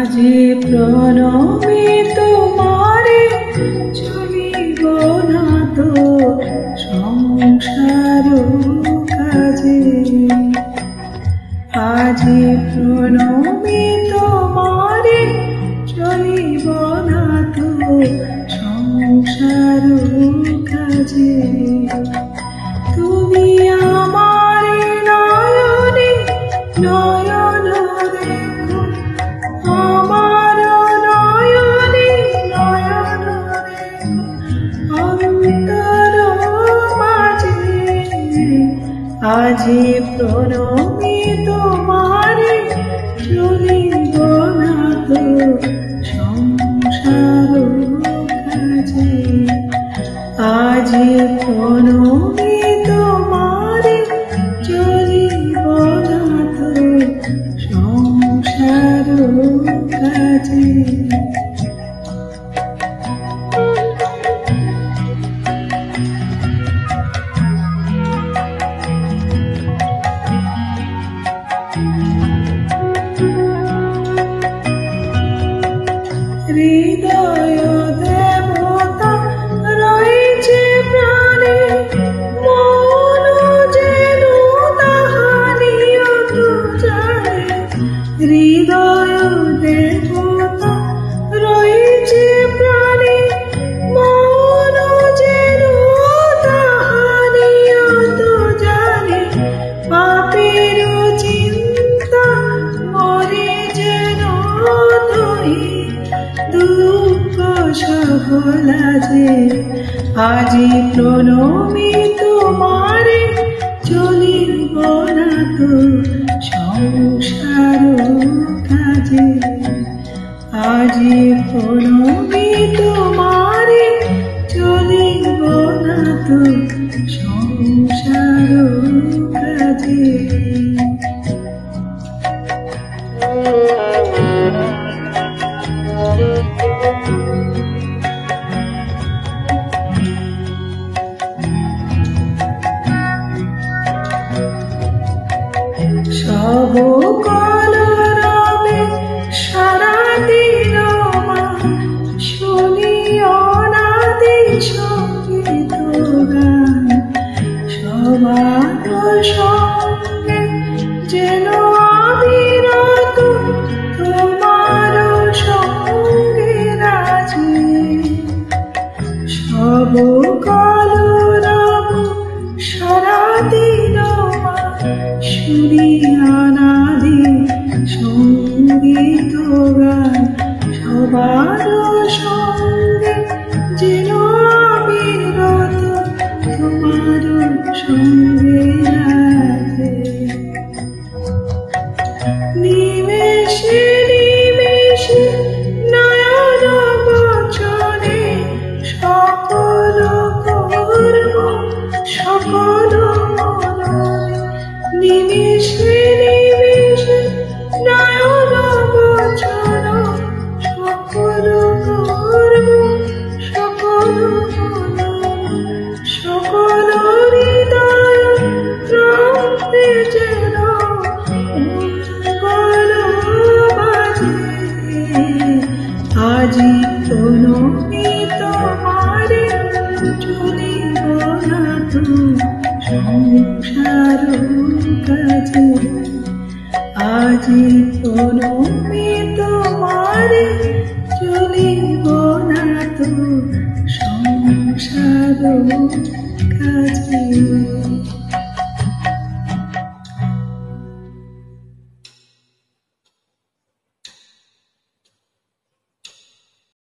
আজি প্রণমে তোমারে চলিব না তো সংসার কাজে। আজি প্রণমে তোমারে চলিব না তো সংসার কাজে। তুমি আমার নয়নে নয়ন দেখো, আমার নয়নে নয়ন দেখো অন্তর মাঝে। আজি প্রণমে তোমারে চলিব না তো সংসার কাজে। আজি প্রণমে তোমারে চলিব না তো সংসার কাজে। হৃদয় দেবতা রয়েছে প্রাণে, মন যেন তাহারিও জানে। হৃদয় দেবতা রয়েছে প্রাণে, মন যেন তাহারিও জানে। পাপের চিন্তা মরে যেন ধরি, দুঃখ সহলা যে। আজি প্রণমে তোমারে চলিব না তো সংসার কাজে। আজি প্রণমে তোমারে চলিব না তো সংসার কাজে। সব কলরবে সারা দিন মা শুনি অনাদি সঙ্গীত গান। সবার সঙ্গে যেন অবিরত তোমার সঙ্গে রাজি। সব কলরব সারা দিন মা শুনি অনাদি সঙ্গীত গান। সবার সঙ্গে যেন অবিরত তোমার সঙ্গে রাধে। নিমেষে নিমেষে নয়ন বচনে সকল কর্ম সকল মননে। নিমেষে নিমেষে নয়ন বচন সকল কর্ম সকল মননে। সকল হৃদয় প্রান্তে যেন মঙ্গল বাজে। আজি প্রণমে তোমারে চলিব না তো সংসার কাজে। আজি প্রণমে তোমারে চলিব না তো সংসার কাজে।